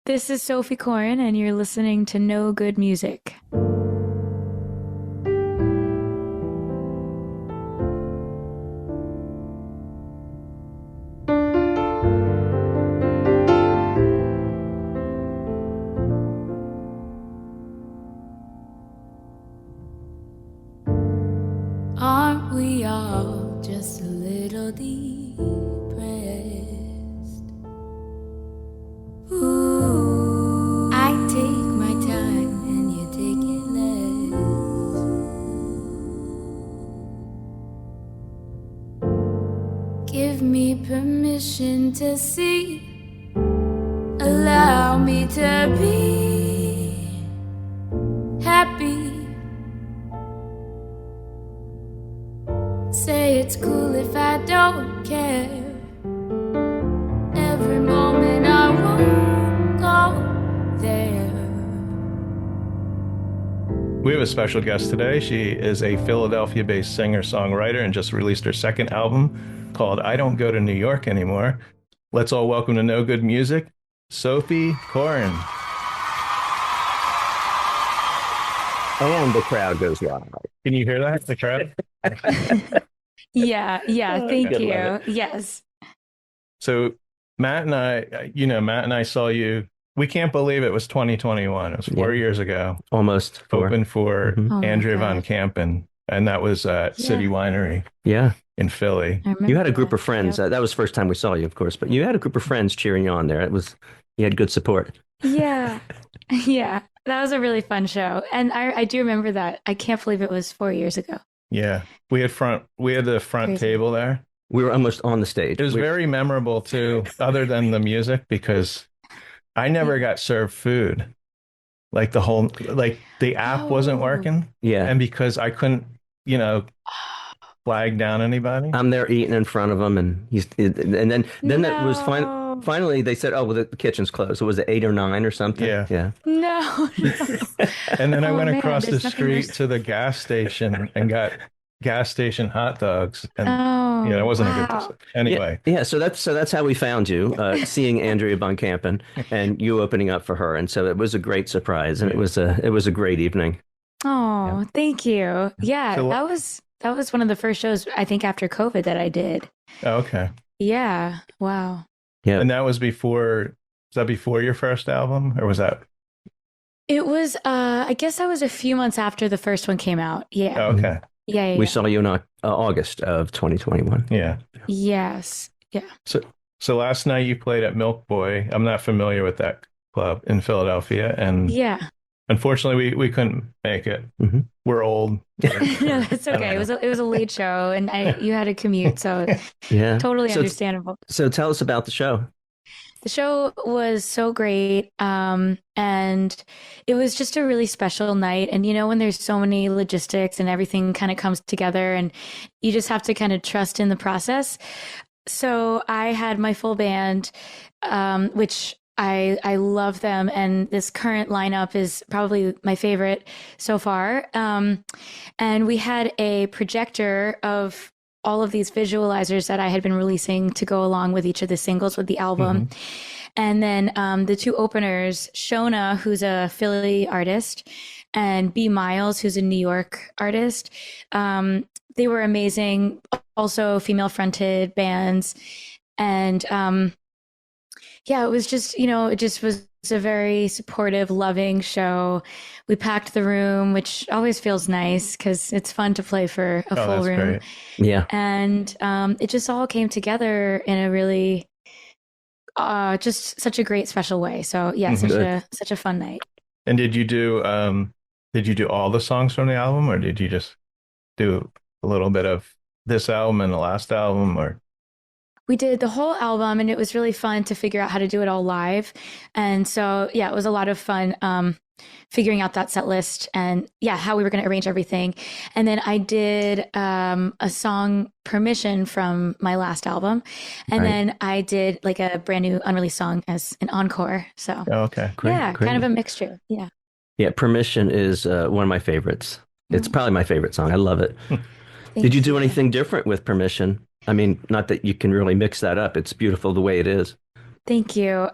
This is Sophie Coran, and you're listening to No Good Music. Aren't we all just a little depressed? Ooh, I take my time and you take it less. Give me permission to see. Allow me to be happy. Say it's cool if I don't care. Every moment I won't go there. We have a special guest today. She is a Philadelphia-based singer-songwriter and just released her second album called I Don't Go to New York Anymore. Let's all welcome to No Good Music, Sophie Coran. And the crowd goes wild. Can you hear that? The crowd? Yeah, thank Good you. luck. Yes. So Matt and I saw you. We can't believe it was 2021. It was 4 years ago. Almost four. Open for Mhm. Oh my Andrea God. Von Campen, and that was at City Winery Yeah. in Philly. I remember You had a group that. of friends. Yep. That was the first time we saw you, of course, but you had a group of friends cheering you on there. You had good support. Yeah. Yeah. That was a really fun show. And I do remember that. I can't believe it was 4 years ago. Yeah, we had the front Crazy. table there. We were almost on the stage. It was very memorable too, other than the music, because I never got served food. Like the app wasn't Oh. working, Yeah. and because I couldn't, flag down anybody. I'm there eating in front of him, and then it was No. finally they said, "Oh, well, the kitchen's closed." So was it 8 or 9 or something? Yeah. Yeah. No. And then I Oh, went man, across the there's nothing street worse. to the gas station and got gas station hot dogs, and Oh, it wasn't a good wow. decision. Anyway. Yeah. So that's how we found you, seeing Andrea Von Campen and you opening up for her, and so it was a great surprise, and it was a great evening. Oh, thank you. Yeah, So- that was one of the first shows I think after COVID that I did. Oh, okay. Yeah. Wow. Yeah. And that was before. Was that before your first album, or was that? It was I guess that was a few months after the first one came out. Yeah. Oh, okay. Yeah. We saw you in August of 2021. Yeah. Yes. Yeah. So last night you played at Milk Boy. I'm not familiar with that club in Philadelphia, and Yeah. unfortunately we couldn't make it. Mhm. We're old. No, that's okay. It was a late show and you had a commute, so Yeah. totally So- understandable. So tell us about the show. The show was so great, and it was just a really special night. And when there's so many logistics and everything kind of comes together, and you just have to kind of trust in the process. So I had my full band, which I love them, and this current lineup is probably my favorite so far. And we had a projector of all of these visualizers that I had been releasing to go along with each of the singles with the album. And then the two openers, Shona, who's a Philly artist, and B. Miles, who's a New York artist. They were amazing, also female-fronted bands. And yeah, it was just, it just was a very supportive, loving show. We packed the room, which always feels nice because it's fun to play for a full That's room. great. Yeah. And it just all came together in a really, just such a great, special way. So yeah, such a fun night. And did you do all the songs from the album, or did you just do a little bit of this album and the last album, or? We did the whole album, and it was really fun to figure out how to do it all live. And so, yeah, it was a lot of fun figuring out that set list and, yeah, how we were going to arrange everything. And then I did a song Permission from my last album. And then I did like a brand new unreleased song as an encore. So, Oh, okay. Great, yeah, great. kind of a mixture. Yeah. Yeah. Permission is one of my favorites. It's probably my favorite song. I love it. Did you do anything different with Permission? I mean, not that you can really mix that up. It's beautiful the way it is. Thank you.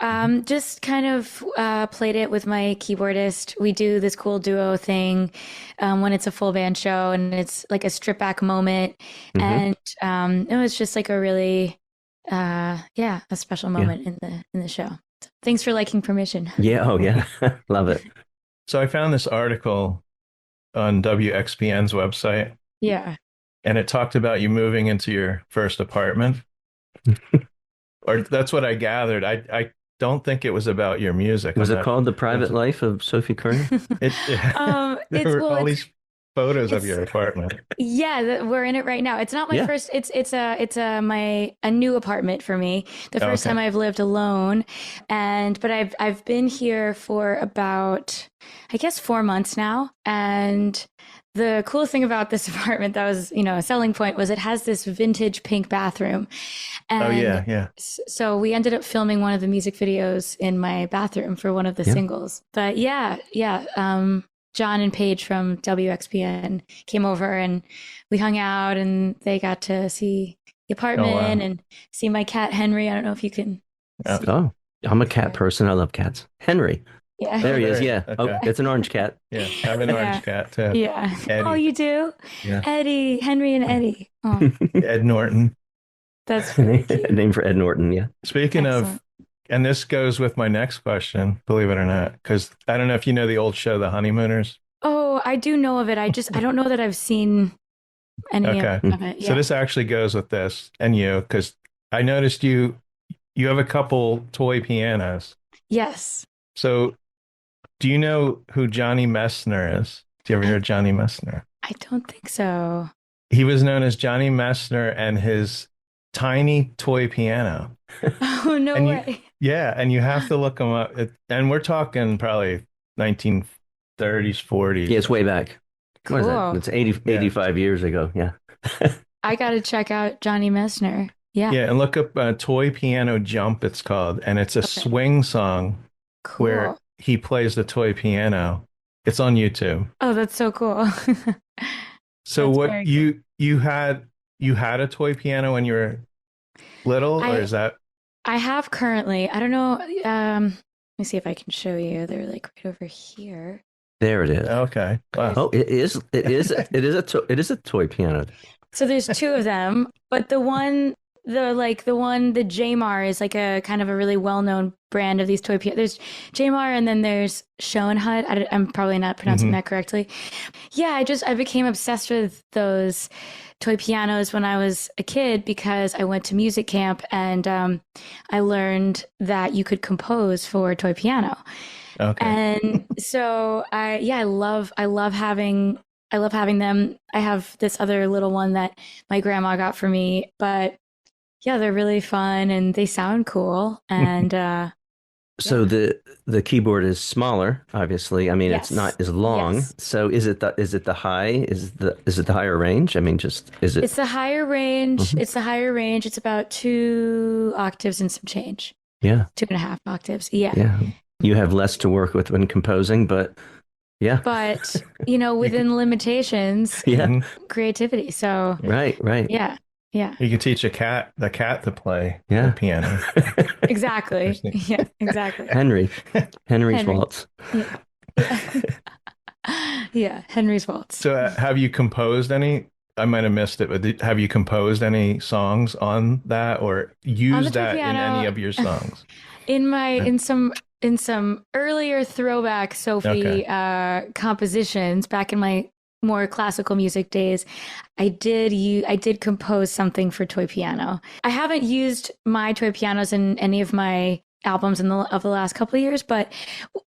Just kind of played it with my keyboardist. We do this cool duo thing when it's a full band show and it's like a strip back moment. Hmm. And it was just like a really, yeah, a special Yeah. moment in the show. So thanks for liking Permission. Yeah. Oh, yeah. Love it. So I found this article on WXPN's website, Yeah. and it talked about you moving into your first apartment, or that's what I gathered. I don't think it was about your music. Was I'm it not. called The Private Life of Sophie Coran? There It's were well, all these photos of it's your apartment. yeah, we're in it right now. It's not my Yeah. first. It's a new apartment for me. The Oh, first okay. time I've lived alone, but I've been here for about I guess 4 months now. And the cool thing about this apartment that was a selling point was it has this vintage pink bathroom, Oh and yeah, yeah. so we ended up filming one of the music videos in my bathroom for one of the Yeah. singles. But yeah, yeah. John and Paige from WXPN came over and we hung out and they got to see the Oh apartment wow. and see my cat Henry. I don't know if you can Oh, see. Oh, I'm a cat There. person. I love cats. Henry. Yeah. There oh he is. there. Yeah. Oh, Okay. it's an orange cat. Yeah. I have an orange Yeah. cat too. Yeah. Oh, Eddie. you do? Yeah. Eddie, Henry and Eddie. Oh, Ed Norton. that's really cute. Name for Ed Norton. Yeah. Speaking of, Excellent. and this goes with my next question, believe it or not, because I don't know if you know the old show, The Honeymooners. Oh, I do know of it. I don't know that I've seen any Okay. of it. So Yeah. this actually goes with this and you, because I noticed you have a couple toy pianos. Yes. So do you know who Johnny Messner is? Do you ever hear I of Johnny Messner? I don't think so. He was known as Johnny Messner and his tiny toy piano. Oh, no And way. yeah, and you have to look them up. And we're talking probably 1930s, 40s. Yeah. It's way back. What is that? Cool. It's 80, Yeah. 85 years ago. Yeah. I got to check out Johnny Messner. Yeah. Yeah, and look up Toy Piano Jump, it's called. And it's a Okay. swing song where Cool. he plays the toy piano. It's on YouTube. Oh, that's so cool. So That's what very cool. you had a toy piano when you were little, or I is that I have currently. I don't know. Let me see if I can show you. They're like right over here. There it is. okay? Wow. Oh, it is. It is a toy piano. So there's two of them, but the Jamar is like a kind of a really well-known brand of these toy pianos. There's Jamar and then there's Schoenhut. I'm probably not pronouncing Mhm. that correctly. Yeah, I became obsessed with those toy pianos when I was a kid because I went to music camp and I learned that you could compose for toy piano. Okay. And so I love having them. I have this other little one that my grandma got for me, but yeah, they're really fun and they sound cool. And So yeah. the keyboard is smaller, obviously. I mean, it's not Yes. as long. Yes. So is it the high? Is it the higher range? I mean, just is it? It's the higher range. Mhm. It's the higher range. It's about 2 octaves and some change. Yeah. 2.5 octaves. Yeah. Yeah. You have less to work with when composing, but yeah. But, You could, within limitations, Yeah. mhm. creativity. So Right, right. yeah. Yeah. You could teach the cat to play Yeah. the piano. Exactly. Interesting. Yeah, exactly. Henry's Henry. waltz. Yeah. Yeah, Henry's waltz. So have you composed any? I might have missed it, but have you composed any songs on that or On the used toy that in any piano, of your songs? in some earlier throwback Okay. Sophie compositions back in my more classical music days, I did compose something for toy piano. I haven't used my toy pianos in any of my albums of the last couple of years, but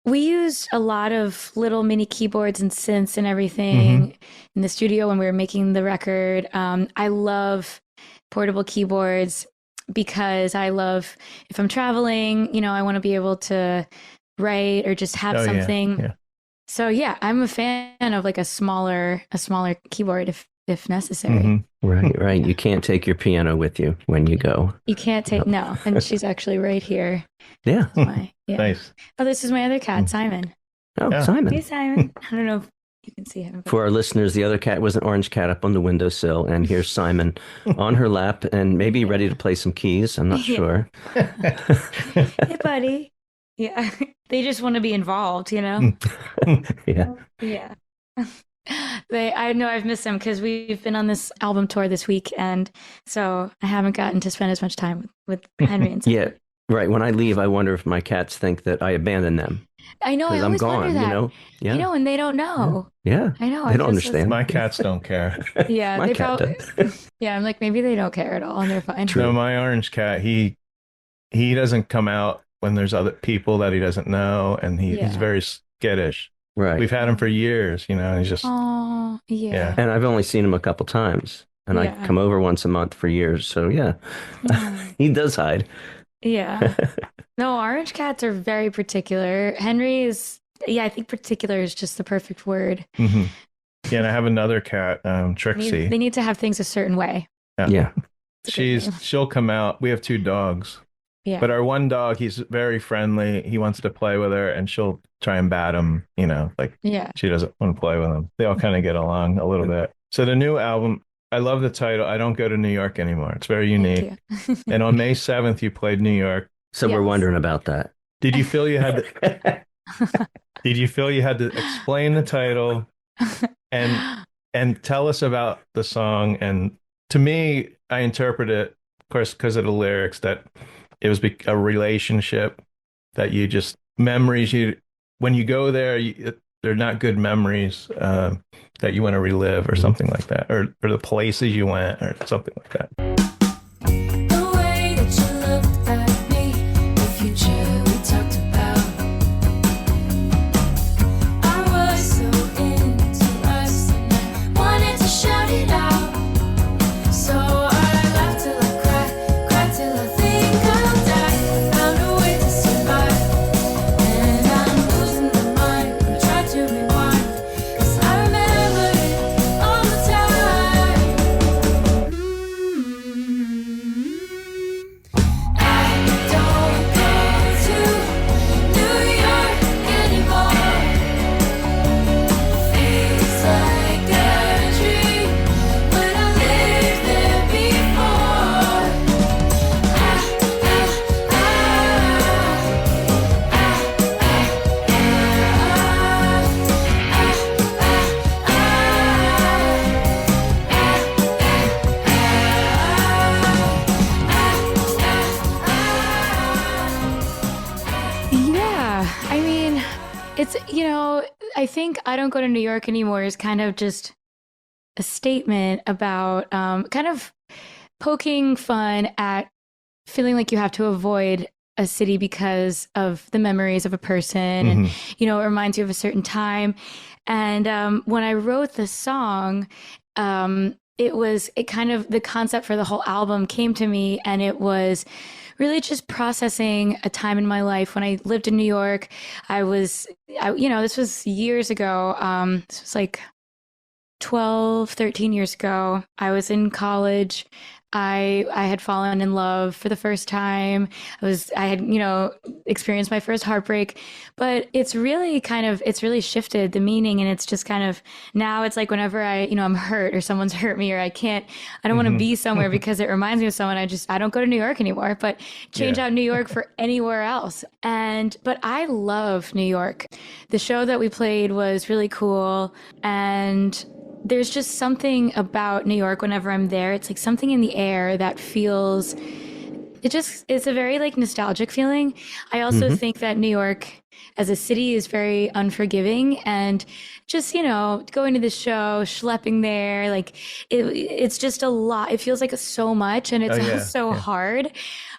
we used a lot of little mini keyboards and synths and everything in the studio when we were making the record. I love portable keyboards because I love if I'm traveling, I want to be able to write or just have Oh yeah, something. yeah. So yeah, I'm a fan of like a smaller keyboard if necessary. hmm Right, right. You can't take your piano with you when you go. You can't take no, and she's actually right here. Yeah. That's why. Yeah. Nice. Oh, this is my other cat, Simon. Oh, Yeah. Hey, Simon. Simon. I don't know if You can see him. For our listeners, the other cat was an orange cat up on the windowsill, and here's Simon on her lap and maybe ready to play some keys. I'm not Yeah. sure. Hey, buddy. Yeah. They just want to be involved, you know? Yeah. Yeah. I know I've missed them because we've been on this album tour this week, and so I haven't gotten to spend as much time with Henry and Yeah. Sophie. Right. When I leave, I wonder if my cats think that I abandoned them I know, I because I'm always wonder gone, that. you know? I know, Yeah. and they don't Yeah. know. Yeah. I know. They don't understand. My cats don't care. Yeah, My they cat probably. does. Yeah, I'm like, maybe they don't care at all, and they're fine. True. No, my orange cat, he doesn't come out when there's other people that he doesn't know, and he's Yeah. very skittish. Right. We've had him for years, you know, and he's just Oh, yeah. And I've only seen him a couple times, and I Yeah. come over once a month for years. So yeah, Oh, he does hide. yeah. No, orange cats are very particular. Henry is, yeah, I think particular is just the perfect word. Mhm. Yeah, and I have another cat, They Trixie. need to have things a certain way. Yeah. It's a good name. She'll come out. We have two dogs. Yeah. But our one dog, he's very friendly. He wants to play with her, and she'll try and bat him, you know, like Yeah. she doesn't want to play with him. They all kind of get along a little bit. So the new album, I love the title, I Don't Go to New York Anymore. It's very unique. Thank you. And on May 7th, you played New York. So we're Yes. wondering about that. Did you feel you had to explain the title and tell us about the song? And to me, I interpret it, of course, because of the lyrics, that it was a relationship that you just memories when you go there, they're not good memories that you want to relive or something like that, or the places you went or something like that. The way that you looked at me, the future we talked about. I was so into us and I wanted to shout it out. So I laughed till I cried till I think I'll die. Found a way to survive, and I'm losing my mind. I try to rewind, 'cause I remember it all the time. I don't go to New York anymore. Feels like a dream, but I lived there before. Yeah, I mean, it's, you know, I think I Don't Go to New York Anymore is kind of just a statement about kind of poking fun at feeling like you have to avoid a city because of the memories of a person. And, you know, it reminds you of a certain time. And when I wrote the song, it kind of, the concept for the whole album came to me, and it was really just processing a time in my life when I lived in New York. You know, this was years ago. This was like 12, 13 years ago. I was in college. I had fallen in love for the first time. I had, you know, experienced my first heartbreak, but it's really shifted the meaning. And it's just kind of, now it's like whenever I'm hurt or someone's hurt me, or I don't want to be somewhere because it reminds me of someone, I don't go to New York anymore, but change out New York for anywhere else. But I love New York. The show that we played was really cool. And there's just something about New York whenever I'm there. It's like something in the air that feels, it's a very like nostalgic feeling. I also think that New York as a city is very unforgiving, and just, you know, going to the show, schlepping there, like it's just a lot. It feels like so much, and it's so hard.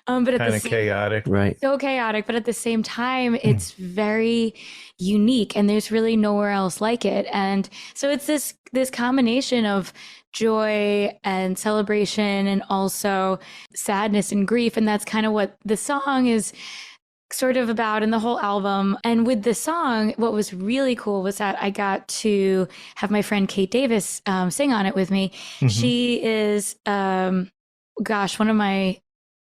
But at Kind the of same chaotic. Right. so chaotic, but at the same time, it's very unique, and there's really nowhere else like it. And so it's this combination of joy and celebration, and also sadness and grief, and that's kind of what the song is sort of about in the whole album. And with the song, what was really cool was that I got to have my friend Kate Davis sing on it with me. She is, one of my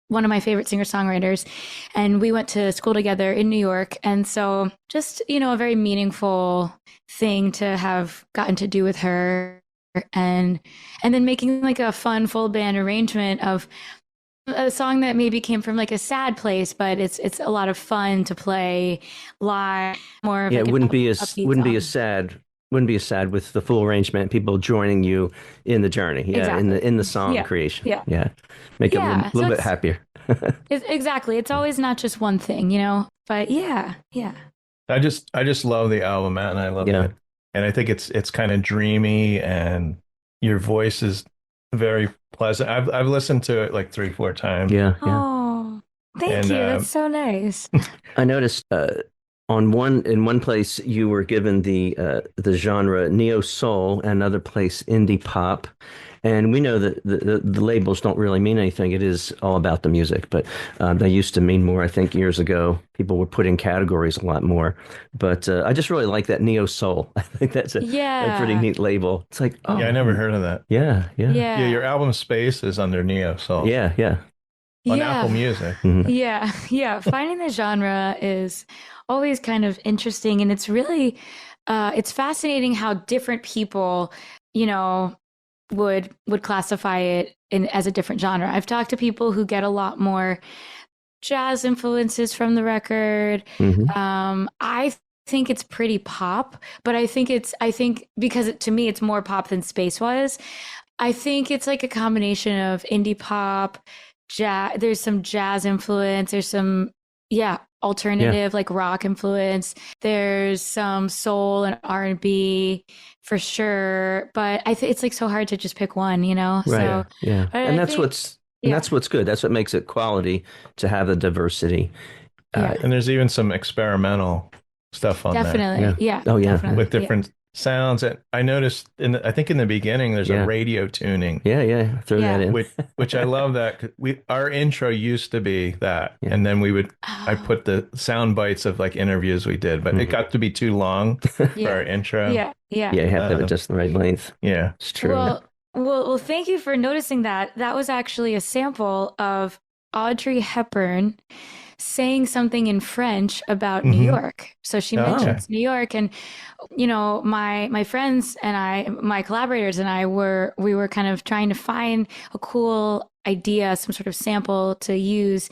one of my favorite singer-songwriters, and we went to school together in New York. And so just, a very meaningful thing to have gotten to do with her, and then making like a fun full band arrangement of a song that maybe came from like a sad place, but it's a lot of fun to play live, more of Yeah, like it an upbeat wouldn't be song. as sad. Wouldn't be as sad with the full arrangement, people joining you in the journey. Yeah, Exactly. in the song Yeah. creation. Yeah. Yeah. Make it a Yeah. So little bit happier. exactly. It's always not just one thing. But yeah, yeah. I just love the album, Matt, and I love Yeah. it. And I think it's kind of dreamy, and your voice is very pleasant. I've listened to it like three, four times. Yeah, yeah. Oh, thank And you. That's so nice. I noticed in one place you were given the genre neo soul, and another place indie pop. And we know that the labels don't really mean anything. It is all about the music, but they used to mean more. I think years ago, people were putting categories a lot more. But I just really like that neo soul. I think that's a pretty Yeah. neat label. It's like, oh, Yeah, I never heard of that. yeah, yeah, Yeah, your Yeah. album Space is under Neo Soul yeah, yeah. on Yeah. Apple Music. Mhm. Yeah. Yeah. Finding the genre is always kind of interesting. And it's really, it's fascinating how different people, you know, would classify it in as a different genre. I've talked to people who get a lot more jazz influences from the record. Mhm. I think it's pretty pop, but I think because to me it's more pop than Space was. I think it's like a combination of indie pop, jazz. There's some jazz influence. There's some, yeah, Yeah, alternative like rock influence. There's some soul and R&B for sure. But I think it's like so hard to just pick one. right. So Yeah, but and I think, yeah, that's what's good. That's what makes it quality to have the diversity. Uh, yeah, And there's even some experimental stuff on there definitely. yeah. Yeah, Oh, yeah. definitely. with different sounds. And I noticed I think in the beginning there's Yeah. a radio tuning, Yeah, yeah. Throw Yeah. that in. which I love that 'cause our intro used to be that, Yeah. and then I Oh, put the sound bites of like interviews we did, but it Mhm. got to be too long for yeah, our intro. yeah, yeah. Yeah, you have to have it Uh, just the right length. yeah. It's true. Well, thank you for noticing that. That was actually a sample of Audrey Hepburn saying something in French about New Mhm. York. So she Okay. mentions New York, and my friends and my collaborators and we were kind of trying to find a cool idea, some sort of sample to use,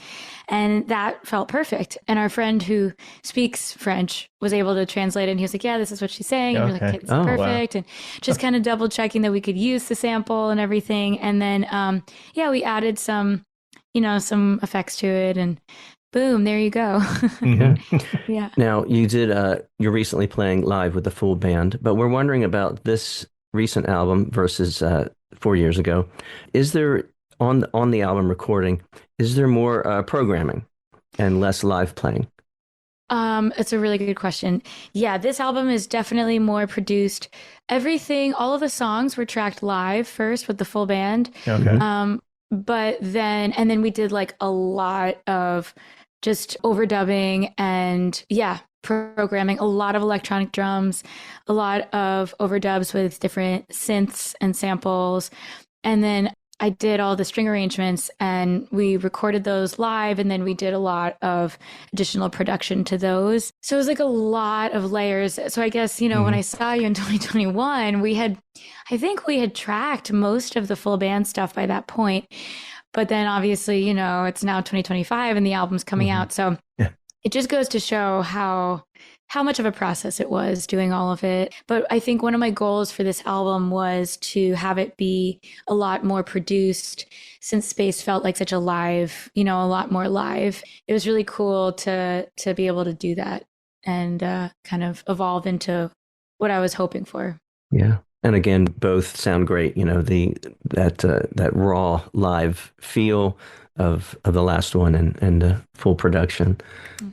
and that felt perfect. And our friend who speaks French was able to translate it, and he was like, "Yeah, this is what she's saying." And we're like, Okay. "Okay, this is Oh, wow. perfect." And just kind of double checking that we could use the sample and everything. And then, yeah, we added some effects to it, and boom, there you go. Mhm. Yeah. Now, you're recently playing live with the full band, but we're wondering about this recent album versus 4 years ago. Is there on the album recording, is there more programming and less live playing? It's a really good question. Yeah, this album is definitely more produced. All of the songs were tracked live first with the full band. Okay. But then we did like a lot of just overdubbing and yeah, programming, a lot of electronic drums, a lot of overdubs with different synths and samples. And then I did all the string arrangements and we recorded those live, and then we did a lot of additional production to those. So it was like a lot of layers. So I guess, when I saw you in 2021, I think we had tracked most of the full band stuff by that point. But then obviously, it's now 2025 and the album's coming Mhm. out. So Yeah. it just goes to show how much of a process it was doing all of it. But I think one of my goals for this album was to have it be a lot more produced, since Space felt like such a live, a lot more live. It was really cool to be able to do that and kind of evolve into what I was hoping for. Yeah. And again, both sound great. That raw live feel of the last one and full production.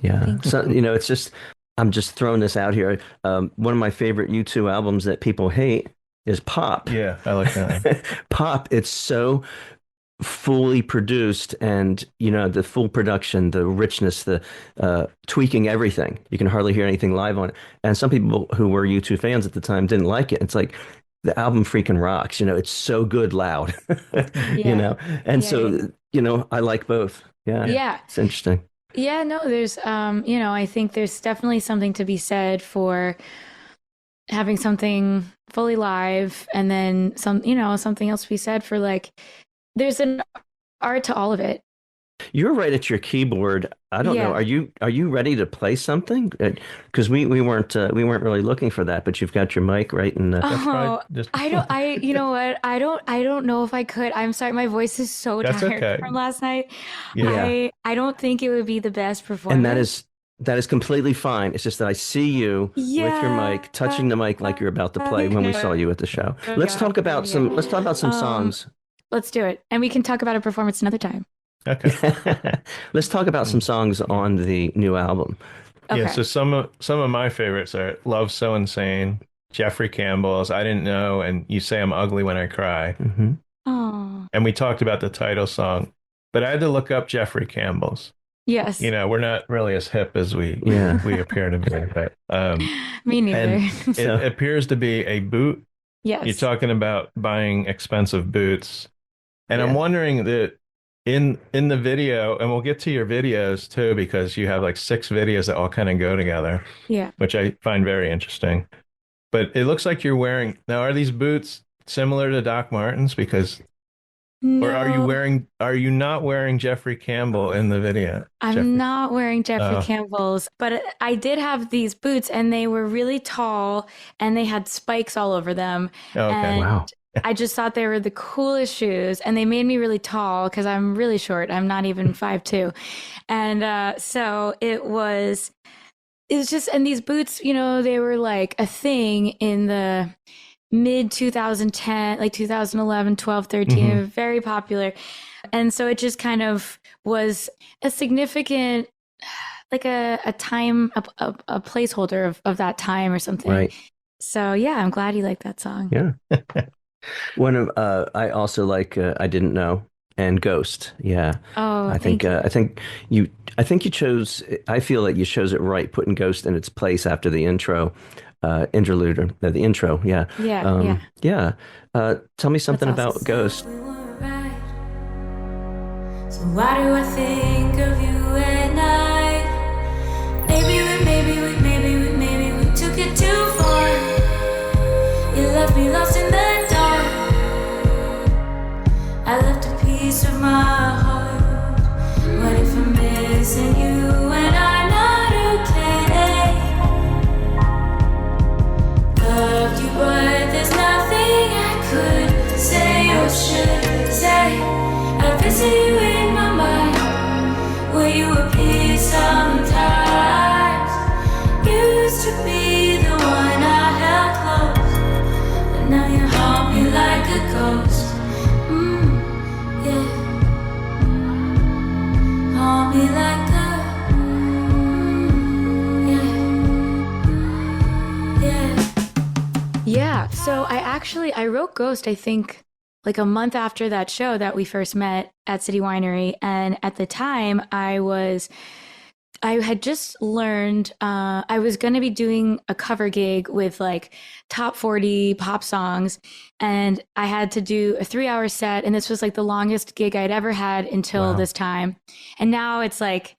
Yeah. Thank So you. it's just I'm just throwing this out here. One of my favorite U2 albums that people hate is Pop. Yeah, I like that. Pop. It's so fully produced, and the full production, the richness, the tweaking everything. You can hardly hear anything live on it. And some people who were U2 fans at the time didn't like it. It's like the album freaking rocks. It's so good loud. Yeah. And Yeah, so yeah. I like both. Yeah, Yeah. it's interesting. Yeah, no, there's I think there's definitely something to be said for having something fully live and then something else to be said for like there's an art to all of it. You're right at your keyboard. I don't know. Yeah. Are you ready to play something? Because we weren't really looking for that, but you've got your mic right in the. That's probably Oh, just you know what? I don't know if I could. I'm sorry. My voice is so that's tired okay. from last night. Yeah. Yeah, I don't think it would be the best and that performance. is that is completely fine. It's just that I see you with your Yeah. mic, touching the mic like you're about to play when we saw you at the show. Let's Okay. talk about some. Let's talk about some Um, songs. let's do it. And we can talk about a performance another time. Okay. Let's talk about some songs on the new album. Yeah, Okay. so some of my favorites are Love So Insane, Jeffrey Campbell's I Didn't Know, and You Say I'm Ugly When I Cry. Hmm. Oh, And we talked about the title song, but I had to look up Jeffrey Campbell's. yes. We're not really as hip as we Yeah. we appear to be, but Me neither. and it So appears to be a boot. You're Yes. talking about buying expensive boots. And I'm yeah, wondering that in the video, and we'll get to your videos too, because you have like 6 videos that all kind of go together, Yeah. which I find very interesting. But it looks like you're wearing now, are these boots similar to Doc Martens? Or No, are you not wearing Jeffrey Campbell in the video? I'm not wearing Jeffrey Oh, Campbell's, but I did have these boots and they were really tall and they had spikes all over them. okay. And wow. I just thought they were the coolest shoes and they made me really tall because I'm really short. I'm not even 5'2". And so it was just, and these boots, they were like a thing in the mid 2010, like 2011, 12, 13, Hmm. very popular. And so it just kind of was a significant, like a time, a placeholder of that time or something. Right. So yeah, I'm glad you like that song. Yeah. One of I also like I Didn't Know and Ghost. Yeah. Oh, I think thank you. uh, I think you I think you chose I feel that you chose it right, putting Ghost in its place after the interlude or the intro. Yeah. Yeah, yeah. Yeah. Tell me That's something about awesome. Ghost. We were right. So why do I think of you at night? Maybe we took it too far. You left me lost in the dark. I left a piece of my heart. What if I'm missing you and I'm not okay? Loved you, but there's nothing I could say or should say. I visit you in my mind. Will you appear sometimes? Used to be the one I held close, but now you haunt me like a ghost. Yeah. Haunt me like a yeah. Yeah. So I wrote Ghost, I think like a month after that show that we first met at City Winery. And at the time I had just learned I was going to be doing a cover gig with like top 40 pop songs. And I had to do a 3-hour set. And this was like the longest gig I'd ever had until Wow. this time. And now it's like,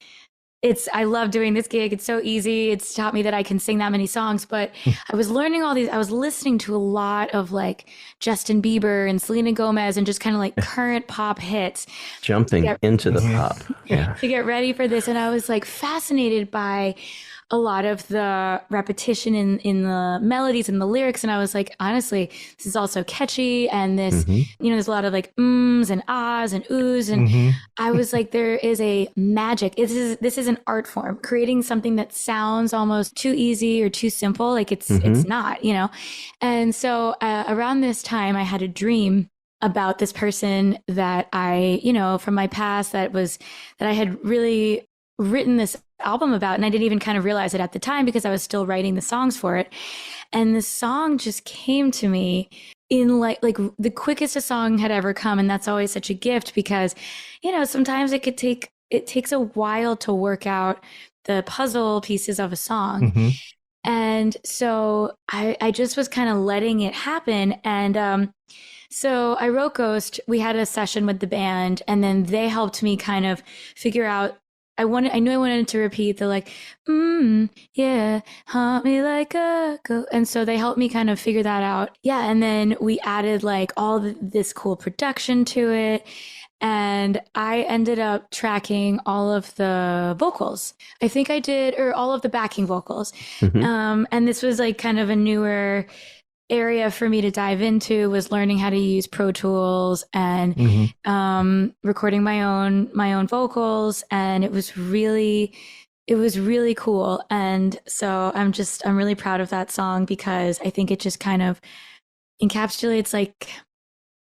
I love doing this gig. It's so easy. It's taught me that I can sing that many songs. But I was learning all these. I was listening to a lot of like Justin Bieber and Selena Gomez and just kind of like current pop hits Jumping Yeah. into the Mhm. pop. Yeah. to get ready for this. And I was like fascinated by a lot of the repetition in the melodies and the lyrics. And I was like, honestly, this is all so catchy. And this, Mhm. there's a lot of like ums and ahs and oohs. And Hmm. I was like, there is a magic. This is an art form, creating something that sounds almost too easy or too simple. Like it's not, And so around this time, I had a dream about this person that I, from my past that I had really written this album about, and I didn't even kind of realize it at the time because I was still writing the songs for it. And the song just came to me in like the quickest a song had ever come, and that's always such a gift because sometimes it takes a while to work out the puzzle pieces of a song. Hmm. And so I just was kind of letting it happen. And So I wrote Ghost. We had a session with the band, and then they helped me kind of figure out. I knew I wanted to repeat the like, yeah, haunt me like a ghost. And so they helped me kind of figure that out. Yeah. And then we added like this cool production to it. And I ended up tracking all of the vocals. I think I did, or all of the backing vocals. And this was like kind of a newer area for me to dive into, was learning how to use Pro Tools and recording my own vocals. And it was really cool. And so I'm really proud of that song, because I think it just kind of encapsulates like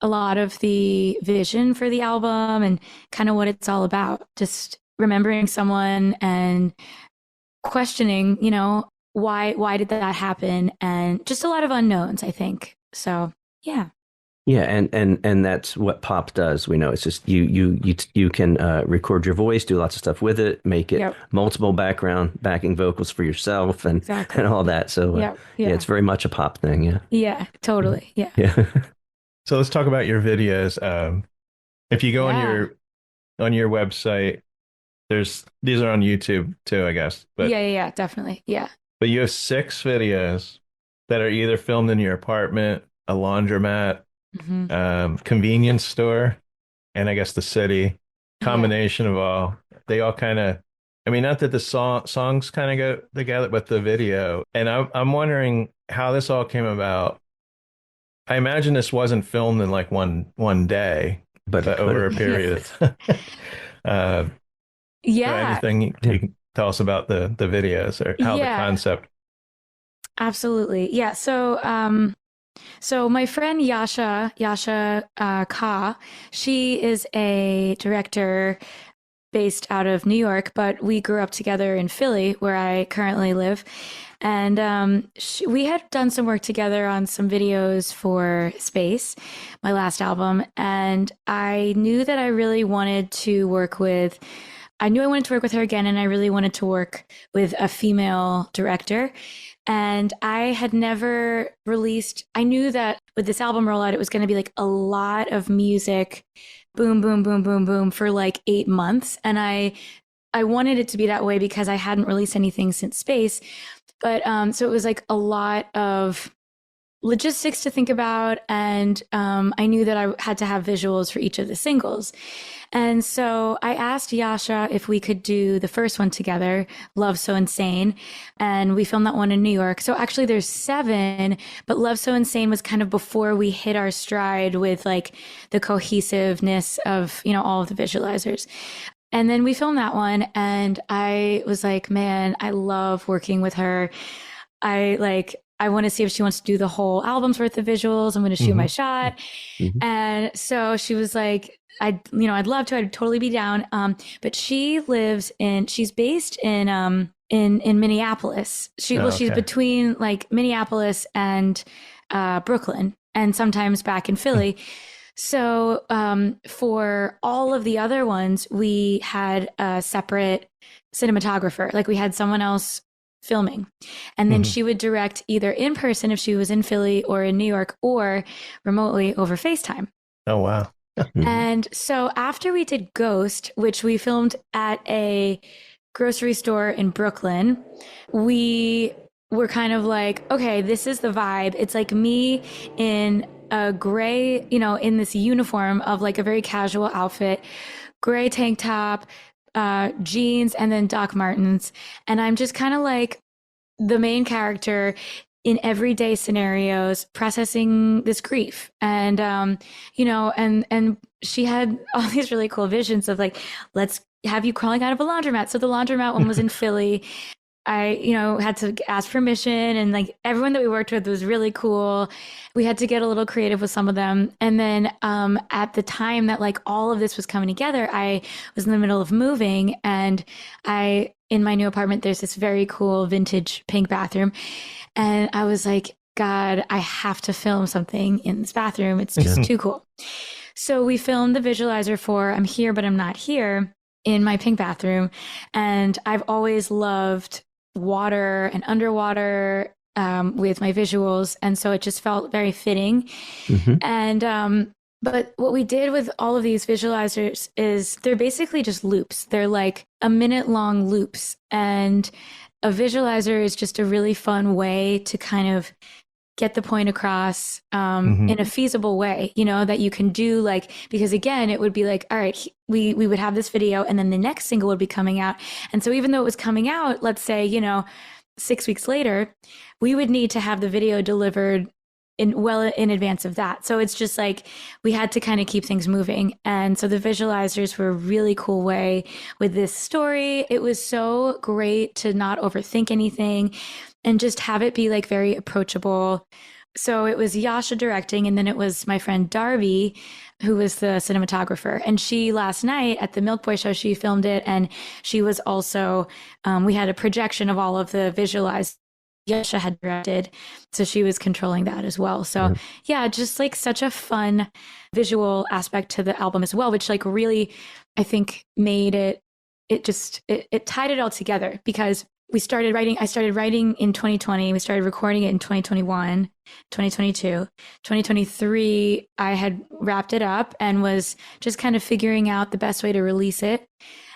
a lot of the vision for the album and kind of what it's all about. Just remembering someone and questioning, why did that happen? And just a lot of unknowns, I think. So, yeah. Yeah, and that's what pop does. We know it's just you can record your voice, do lots of stuff with it, make it multiple backing vocals for yourself, and all that. So yeah, it's very much a pop thing. Yeah. Yeah, totally. Yeah. Yeah. So let's talk about your videos. If you go on your website, these are on YouTube too, I guess. But yeah, definitely. Yeah. But you have 6 videos that are either filmed in your apartment, a laundromat, convenience store, and I guess the city. Combination of all. They all kind of, I mean, not that the songs kind of go together, but the video. And I'm wondering how this all came about. I imagine this wasn't filmed in like one day, but over a period of time. Anything you can tell us about the videos or how the concept? Absolutely. Yeah. So my friend Yasha Ka, she is a director based out of New York, but we grew up together in Philly, where I currently live. And we had done some work together on some videos for Space, my last album. And I knew that I really wanted to work with, I knew I wanted to work with her again, and I really wanted to work with a female director. And I had never released, I knew that with this album rollout, it was going to be like a lot of music, boom, boom, boom, boom, boom, for like 8 months. And I wanted it to be that way because I hadn't released anything since Space. But so it was like a lot of logistics to think about. And I knew that I had to have visuals for each of the singles. And so I asked Yasha if we could do the first one together, Love So Insane. And we filmed that one in New York. So actually there's 7, but Love So Insane was kind of before we hit our stride with like the cohesiveness of, all of the visualizers. And then we filmed that one, and I was like, man, I love working with her. I want to see if she wants to do the whole album's worth of visuals. I'm going to shoot my shot. And so she was like, I'd love to, I'd totally be down. But she's based in Minneapolis. She's between like Minneapolis and Brooklyn, and sometimes back in Philly. So for all of the other ones, we had a separate cinematographer. Like we had someone else filming, and then she would direct either in person if she was in Philly or in New York, or remotely over FaceTime. Oh, wow. And so after we did Ghost, which we filmed at a grocery store in Brooklyn, we were kind of like, okay, this is the vibe. It's like me in a gray, in this uniform of like a very casual outfit, gray tank top, jeans, and then Doc Martens. And I'm just kind of like the main character in everyday scenarios, processing this grief. And, and she had all these really cool visions of like, let's have you crawling out of a laundromat. So the laundromat one was in Philly. I, had to ask permission, and like everyone that we worked with was really cool. We had to get a little creative with some of them. And then at the time that like all of this was coming together, I was in the middle of moving, and in my new apartment, there's this very cool vintage pink bathroom. And I was like, God, I have to film something in this bathroom. It's just too cool. So we filmed the visualizer for I'm Here, But I'm Not Here in my pink bathroom. And I've always loved water and underwater with my visuals. And so it just felt very fitting. Hmm. And but what we did with all of these visualizers is they're basically just loops. They're like a minute long loops. And a visualizer is just a really fun way to kind of get the point across Hmm. in a feasible way, you know, that you can do like, because again, it would be like, all right, we would have this video and then the next single would be coming out. And so even though it was coming out, let's say, you know, 6 weeks later, we would need to have the video delivered in advance of that. So it's just like we had to kind of keep things moving. And so the visualizers were a really cool way with this story. It was so great to not overthink anything and just have it be like very approachable. So it was Yasha directing, and then it was my friend Darby, who was the cinematographer. And she last night at the Milk Boy show, she filmed it, and she was also we had a projection of all of the visualized Yasha had directed, so she was controlling that as well. So yeah, just like such a fun visual aspect to the album as well, which like really I think made it tied it all together, because I started writing in 2020, we started recording it in 2021, 2022, 2023 I had wrapped it up and was just kind of figuring out the best way to release it.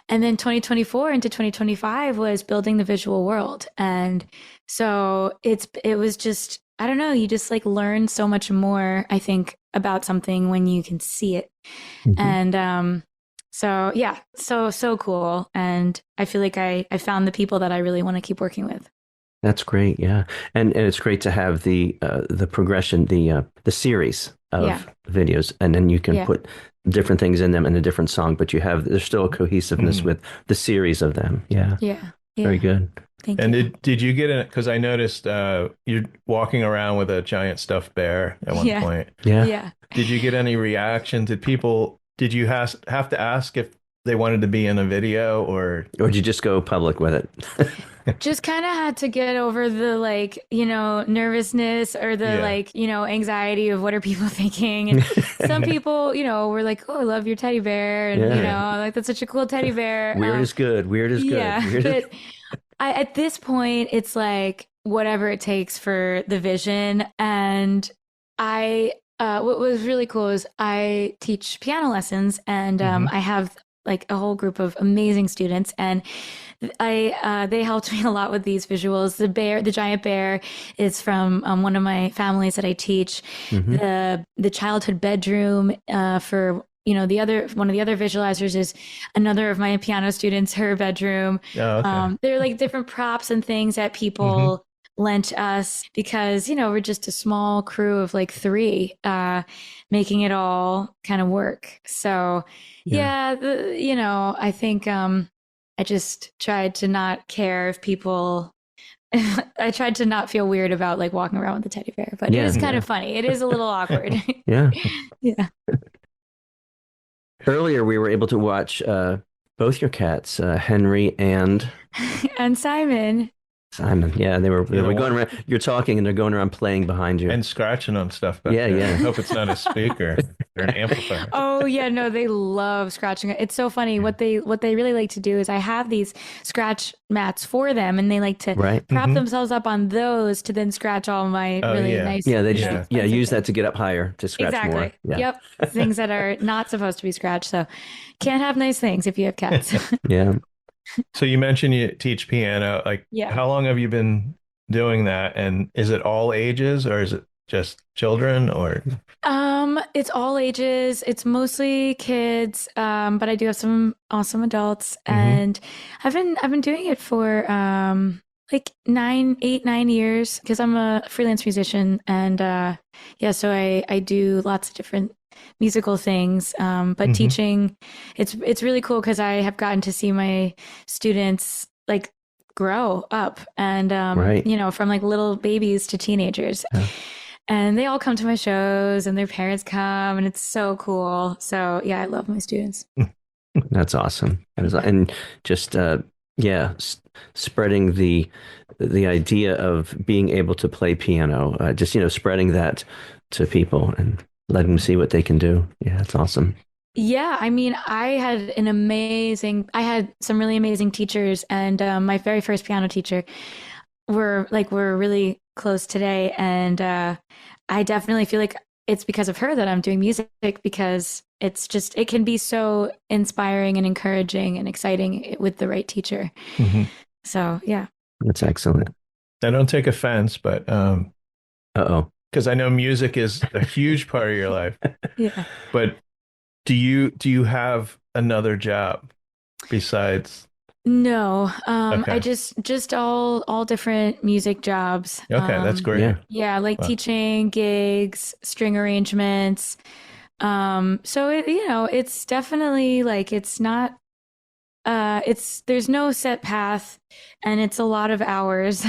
And then 2024 into 2025 was building the visual world. And so it was just, I don't know, you just like learn so much more, I think, about something when you can see it. Hmm. And so yeah, so cool. And I feel like I found the people that I really want to keep working with. That's great. Yeah. And it's great to have the progression, the series of Yeah. videos, and then you can Yeah. put different things in them in a different song, but there's still a cohesiveness Mhm. with the series of them. Yeah. Yeah. Yeah. Very good. Thank And you. did you get it? Because I noticed you're walking around with a giant stuffed bear at one Yeah. point. Yeah. Yeah. Did you get any reaction? Did you have to ask if they wanted to be in a video or? Or did you just go public with it? Just kind of had to get over the like, you know, nervousness or the Yeah. like, you know, anxiety of what are people thinking. And some people, you know, were like, "Oh, I love your teddy bear," and you Yeah. know, like that's such a cool teddy bear. Weird is good. Weird is good. Yeah, Weird is... but at this point, it's like whatever it takes for the vision. And what was really cool is I teach piano lessons, and I have like a whole group of amazing students, and they helped me a lot with these visuals. The giant bear is from one of my families that I teach. Mhm. The childhood bedroom for one of the other visualizers is another of my piano students, her bedroom. Oh, okay. They're like different props and things that people lent us, because we're just a small crew of like three making it all kind of work. So Yeah. I think I just tried to not care if people I tried to not feel weird about like walking around with the teddy bear, but it Yeah. is kind of funny. It is a little awkward. Yeah. Yeah. Earlier, we were able to watch both your cats, Henry and And Simon. Simon. Yeah, they were Yeah, going around. You're talking, and they're going around playing behind you. And scratching on stuff back Yeah, there. yeah. I hope it's not a speaker or an amplifier. Oh yeah, no, they love scratching. It's so funny. What they really like to do is I have these scratch mats for them, and they like to Right. prop Mhm. themselves up on those to then scratch all my Oh, really yeah. nice. Yeah, they Yeah. just use that to get up higher to scratch Exactly. more. Yeah. Yep. Things that are not supposed to be scratched. So can't have nice things if you have cats. Yeah. So you mentioned you teach piano. Like, Yeah. how long have you been doing that? And is it all ages or is it just children or? It's all ages. It's mostly kids, but I do have some awesome adults, and I've been doing it for like 9 years, because I'm a freelance musician, and so I do lots of different musical things. But teaching, it's really cool because I have gotten to see my students like grow up, and Right. from like little babies to teenagers. Yeah. And they all come to my shows, and their parents come, and it's so cool. So yeah, I love my students. That's awesome. And just spreading the idea of being able to play piano, spreading that to people and letting them see what they can do. Yeah, that's awesome. Yeah, I mean, I had some really amazing teachers, and my very first piano teacher were really close today, and I definitely feel like it's because of her that I'm doing music because it can be so inspiring and encouraging and exciting with the right teacher. Hmm. So yeah. That's excellent. I don't take offense, but Uh-oh. because I know music is a huge part of your life. Yeah. But do you have another job besides? No, I Okay. just all different music jobs. Okay, that's great. Yeah. Yeah, like Wow. teaching gigs, string arrangements. So it's definitely like it's not there's no set path and it's a lot of hours.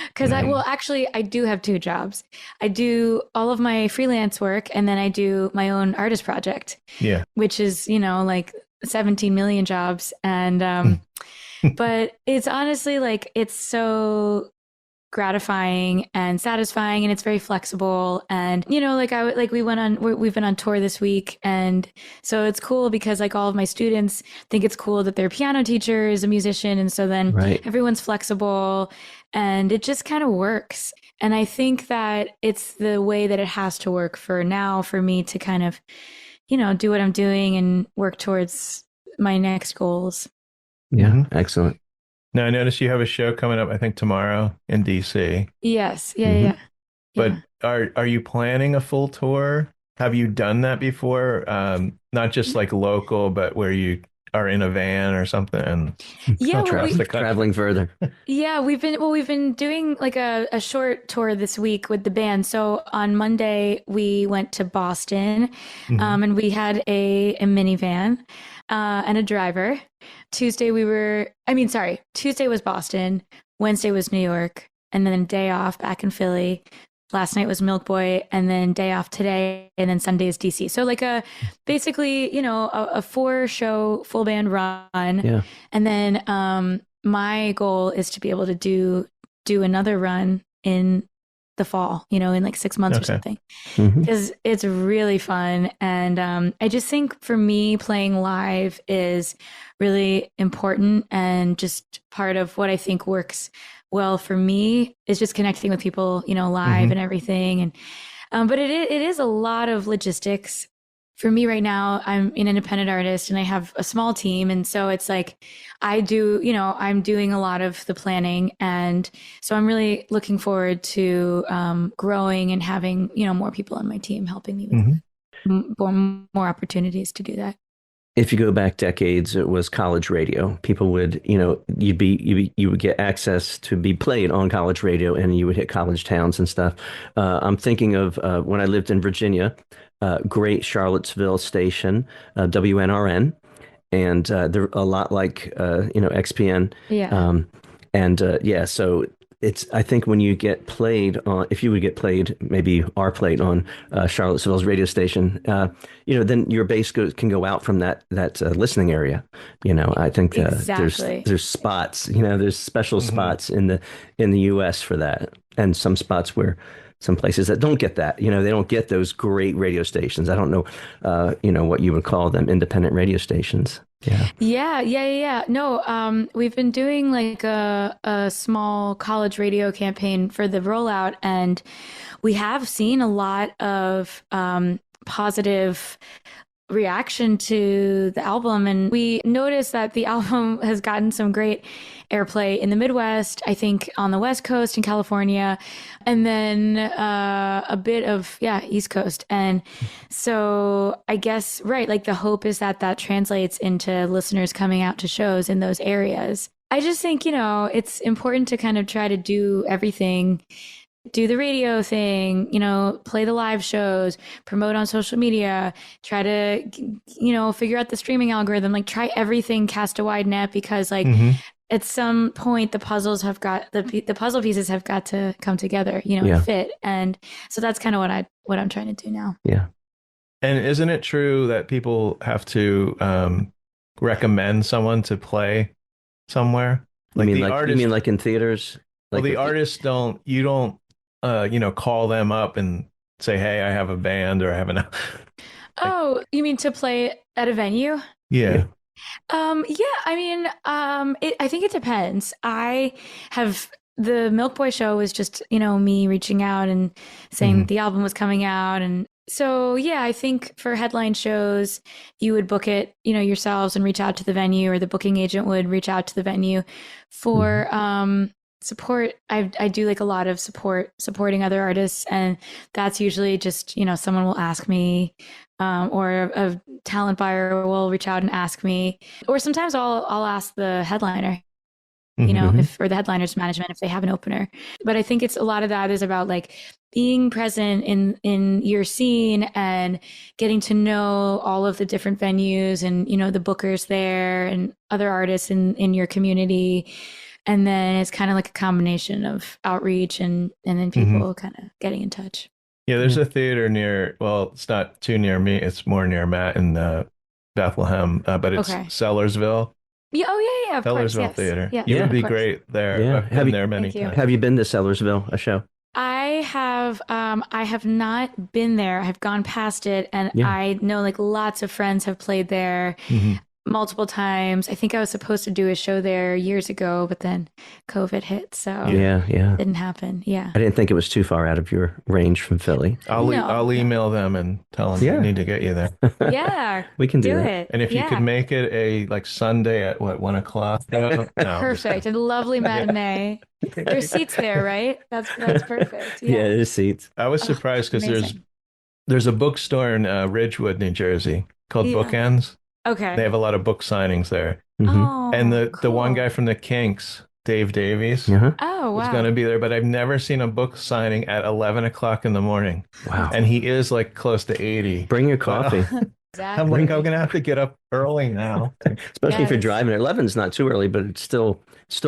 Because Mhm. actually I do have two jobs. I do all of my freelance work and then I do my own artist project, Yeah. which is, like 17 million jobs. And but it's honestly like it's so gratifying and satisfying and it's very flexible and like we've been on tour this week and so it's cool because like all of my students think it's cool that their piano teacher is a musician and so then Right. everyone's flexible and it just kind of works and I think that it's the way that it has to work for now for me to kind of do what I'm doing and work towards my next goals. Yeah. Hmm. Excellent. Now I notice you have a show coming up, I think tomorrow in DC. Yes, yeah, Hmm. yeah, But yeah. are you planning a full tour? Have you done that before? Not just like local, but where you are in a van or something and Yeah, well, across the country. Traveling further. yeah, we've been doing like a short tour this week with the band. So on Monday we went to Boston, Hmm. and we had a minivan, and a driver. Tuesday was Boston, Wednesday was New York, and then day off back in Philly. Last night was Milk Boy, and then day off today, and then Sunday is DC. So like basically, a four show full band run, Yeah. and then my goal is to be able to do another run in the fall, in like 6 months or Okay. something, Hmm. because it's really fun. And I just think for me, playing live is really important and just part of what I think works well for me is just connecting with people, live Hmm. and everything. And but it is a lot of logistics. For me right now, I'm an independent artist and I have a small team. And so it's like I'm doing a lot of the planning. And so I'm really looking forward to growing and having, more people on my team helping me with Hmm. more opportunities to do that. If you go back decades, it was college radio. People would, you would get access to be played on college radio, and you would hit college towns and stuff. I'm thinking of when I lived in Virginia, great Charlottesville station, WNRN, and they're a lot like XPN. Yeah. Um, and yeah, so it's I think when you get played on, if you would get played, maybe are played on Charlottesville's radio station, then your bass can go out from that listening area. I think Exactly. there's spots, there's special Hmm. spots in the U.S. for that, and some spots where some places that don't get that, they don't get those great radio stations. I don't know, what you would call them, independent radio stations. Yeah. Yeah, yeah, yeah, yeah. No, we've been doing like a small college radio campaign for the rollout, and we have seen a lot of positive reaction to the album. And we noticed that the album has gotten some great airplay in the Midwest, I think on the West Coast in California, and then a bit of, yeah, East Coast. And so I guess, right, like the hope is that that translates into listeners coming out to shows in those areas. I just think, it's important to kind of try to do everything, do the radio thing, play the live shows, promote on social media, try to, figure out the streaming algorithm, like try everything, cast a wide net because like Hmm. at some point the puzzle pieces have got to come together, and Yeah. fit. And so that's kind of what I'm trying to do now. Yeah. And isn't it true that people have to recommend someone to play somewhere? Like the You mean artist, like in theaters? well, Like the if you, artists don't, you don't, call them up and say, hey, I have a band or I have an, like, Oh, you mean to play at a venue? yeah. yeah. Yeah, I mean, I think it depends. I have the Milk Boy show was just, me reaching out and saying Mhm. that the album was coming out. And so, yeah, I think for headline shows, you would book it, yourselves and reach out to the venue, or the booking agent would reach out to the venue. For support, I do like a lot of supporting other artists. And that's usually just, someone will ask me, or a talent buyer will reach out and ask me, or sometimes I'll ask the headliner, Mhm. if, or the headliner's management, if they have an opener. But I think it's a lot of that is about like being present in your scene and getting to know all of the different venues and, the bookers there and other artists in your community. And then it's kind of like a combination of outreach and then people kind of getting in touch. Yeah, there's a theater near, well, it's not too near me. It's more near Matt in Bethlehem, but it's Okay. Sellersville. Yeah. Oh, yeah. Of course. Sellersville Yes. Theater. Yeah. You Yeah. would be Of course. great there. Yeah. I've Have been you- there many Thank you. times. Have you been to Sellersville, a show? I have not been there. I've gone past it, and Yeah. I know like lots of friends have played there Mhm. multiple times. I think I was supposed to do a show there years ago, but then COVID hit, so Yeah, yeah. it didn't happen. Yeah. I didn't think it was too far out of your range from Philly. I'll No. email them and tell them Yeah. we need to get you there. Yeah. We can do Do that. it. And if you Yeah. could make it a like Sunday at what, 1 o'clock? No, Perfect. A lovely matinee. There's seats there, right? That's perfect. Yeah, Yeah. there's seats. I was Oh, surprised because amazing. there's a bookstore in Ridgewood, New Jersey called Yeah. Bookends. They Okay. have a lot of book signings there. Mhm. Oh, And the one cool. guy from the Kinks, Dave Davies, Uh-huh. Oh, was wow. going to be there, but I've never seen a book signing at 11 o'clock in the morning. Wow. And he is like close to 80. Bring your coffee, I'm Exactly. like, I'm going to have to get up early now. especially if you're Yes. driving. 11's not too early, but it's still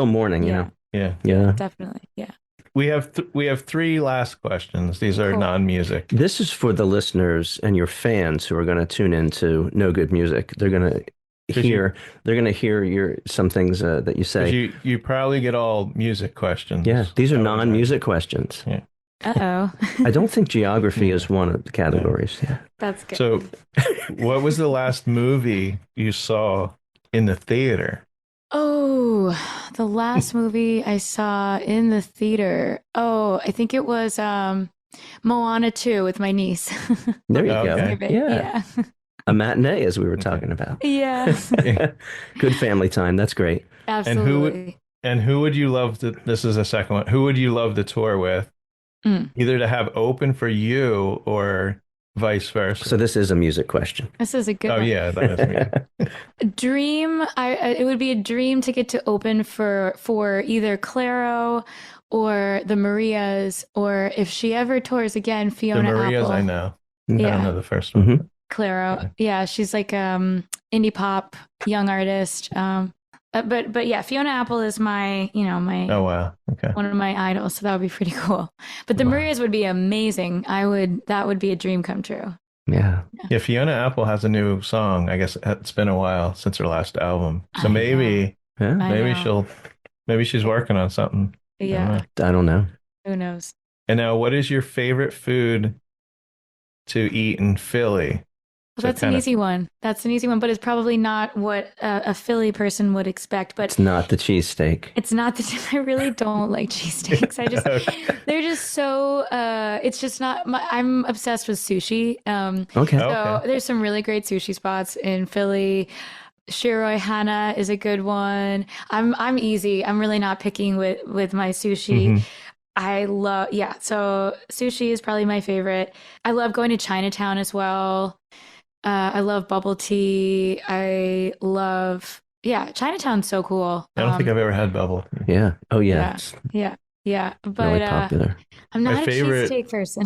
morning, you Yeah. know. Yeah. Yeah. Definitely. Yeah. We have three last questions. These are Cool. non-music. This is for the listeners and your fans who are going to tune into No Good Music. They're going to hear some things that you 'Cause say. you probably get all music questions. Yeah, these are I would non-music questions. Yeah. Uh-oh. I don't think geography is one of the categories. Yeah. That's good. So, what was the last movie you saw in the theater? Oh, the last movie I saw in the theater. Oh, I think it was Moana 2 with my niece. There you Okay. go. Favorite. Yeah. A matinee, as we were talking about. Yeah. Good family time. That's great. Absolutely. And who would you love to? This is the second one. Who would you love to tour with? Mm. Either to have open for you or vice versa. So this is a music question. This is a good Oh one. yeah, that is me. Dream. It would be a dream to get to open for either Claro or the Marias, or if she ever tours again, The Fiona Marias, Apple. I know. I Yeah. don't know the first one. Mhm. Claro. Okay. Yeah, she's like indie pop young artist. But yeah, Fiona Apple is my Oh wow. Okay. one of my idols, so that would be pretty cool. But the Wow. Marias would be amazing. That would be a dream come true. Yeah. Yeah, Fiona Apple has a new song. I guess it's been a while since her last album. So I maybe Yeah. I maybe know. maybe she's working on something. I don't Yeah, know. I don't know. who knows? And now, what is your favorite food to eat in Philly? Well, So that's an kinda- easy one. That's an easy one, but it's probably not what a Philly person would expect. But It's not the cheesesteak. it's not the. I really don't like cheesesteaks. They're just so. It's just not. I'm obsessed with sushi. Okay. Oh. So Okay. there's some really great sushi spots in Philly. Shiroi Hana is a good one. I'm easy. I'm really not picking with my sushi. Mhm. I love, yeah. So sushi is probably my favorite. I love going to Chinatown as well. I love bubble tea. Yeah, Chinatown's so cool. I don't think I've ever had bubble. Yeah. Oh, yeah. Yeah. It's Yeah, but really popular. I'm My not a favorite- cheesesteak person.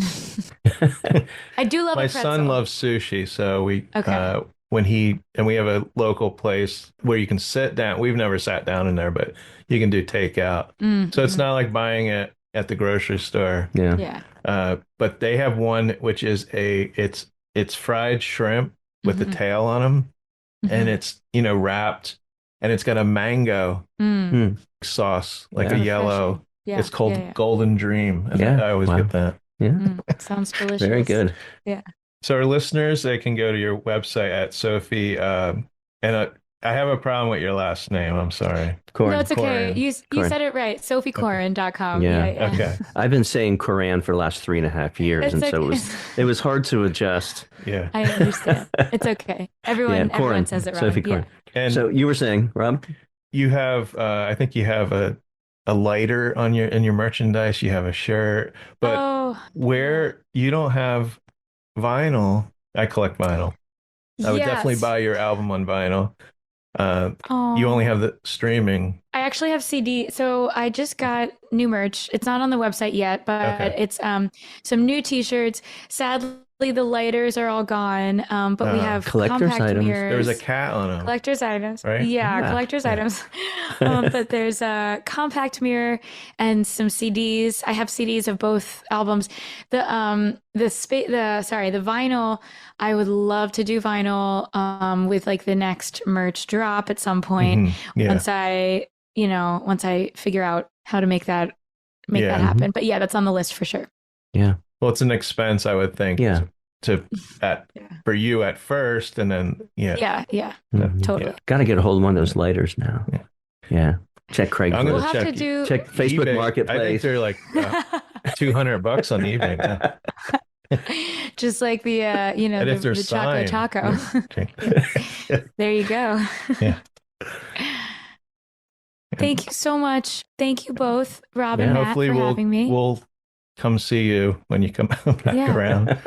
I do love My a pretzel. son loves sushi, so we Okay. we have a local place where you can sit down. We've never sat down in there, but you can do takeout. Mm, So it's not like buying it at the grocery store. Yeah. yeah. But they have one which is it's fried shrimp with the Mhm. tail on them, and Mhm. it's wrapped, and it's got a mango Mm. sauce, like Yeah. a yellow. Yeah, It's called yeah, yeah. Golden Dream, and Yeah, I always wow. get that. Yeah. Sounds delicious. Very good. So our listeners, they can go to your website at Sophie, and I have a problem with your last name. I'm sorry. Coran. No, it's okay. Coran. You Coran. said it right. SophieCoran.com. Yeah. Yeah. Okay. I've been saying Coran for the last 3.5 years, It's and so okay. it was hard to adjust. Yeah. I understand. It's okay. Everyone Coran. says it wrong. Sophie Coran. And So you were saying, Rob? you have, I think you have a lighter on in your merchandise. You have a shirt, but Oh, where you don't have vinyl, I collect vinyl. I would definitely yes. buy your album on vinyl. You Oh. only have the streaming. I actually have CD. So I just got new merch. It's not on the website yet, but Okay. it's some new t-shirts. Sadly, the lighters are all gone. But we have Collector's compact items. mirrors. There was a cat on them. Collector's items. Right? Yeah, collector's Yeah. items. But there's a compact mirror and some CDs. I have CDs of both albums. The vinyl, I would love to do vinyl with like the next merch drop at some point. Mhm. Yeah. Once I figure out how to make that Yeah. happen. But yeah, that's on the list for sure. Yeah. Well, it's an expense, I would think. Yeah. For you at first, and then Yeah, Mhm. totally. Got to get a hold of one of those lighters now. Yeah. Yeah. Check I'm Craigslist. gonna We'll have to check do Check Facebook eBay. I think Marketplace. they're like $200 on eBay now. just like the And if they're the chocolate signed. taco. There you go. Yeah. Thank you so much. Thank you both, Rob Yeah. and Matt, Hopefully for we'll having me. we'll come see you when you come back Yeah. around.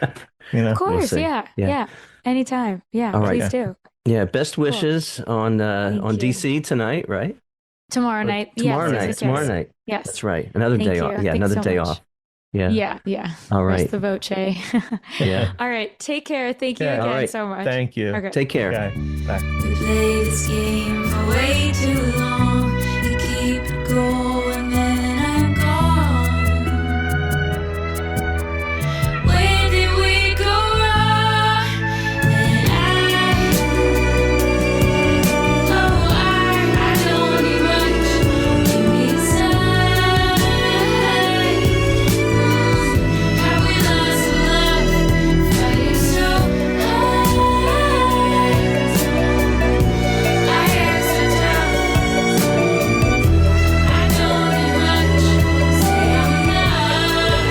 You know. Of course, see. yeah, Yeah. yeah. Anytime. Yeah, All right. please do. Yeah. Best wishes on you. DC tonight, right? Tomorrow night. Tomorrow Yes, night. yes, Tomorrow yes. night. Yes. That's right. Another Thank day you. off. Yeah. Thanks Another so day much. off. Yeah. Yeah. All Rest right. the voce. Yeah. All right. Take care. Thank you Yeah. again All right. so much. Thank you. Okay. Take care. Okay. Bye. We play this game for way too long. You keep it going, then I'm gone. Where did we go wrong? And I don't need much. Give me some. How we lost the love, fighting so hard. I asked for time. I don't need much. Say I'm not.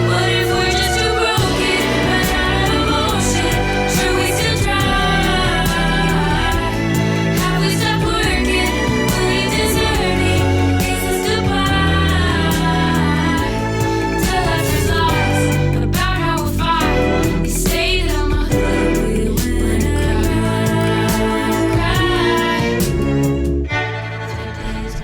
What if we're just too broken, run out of emotion? Sure, we still try. Have we stopped working? Will you desert me? Is this goodbye? Tell us it's lost. What about how we fight? You say that I'm ugly when I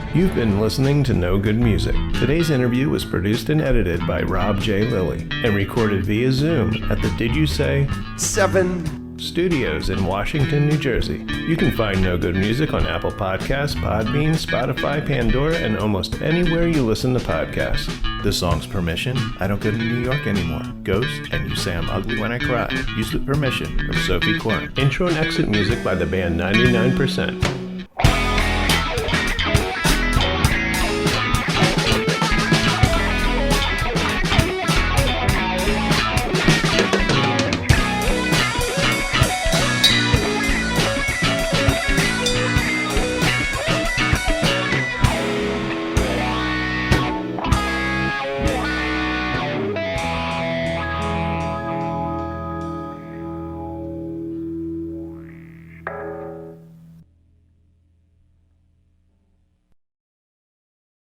cry. You've been listening to No Good Music. Today's interview was produced and edited by Rob J. Lilly and recorded via Zoom at the Did You Say 7 Studios in Washington, New Jersey. You can find No Good Music on Apple Podcasts, Podbean, Spotify, Pandora, and almost anywhere you listen to podcasts. The song's Permission, I Don't Go to New York Anymore, Ghost, and You Say I'm Ugly When I Cry, used with permission from Sophie Coran. Intro and exit music by the band 99%.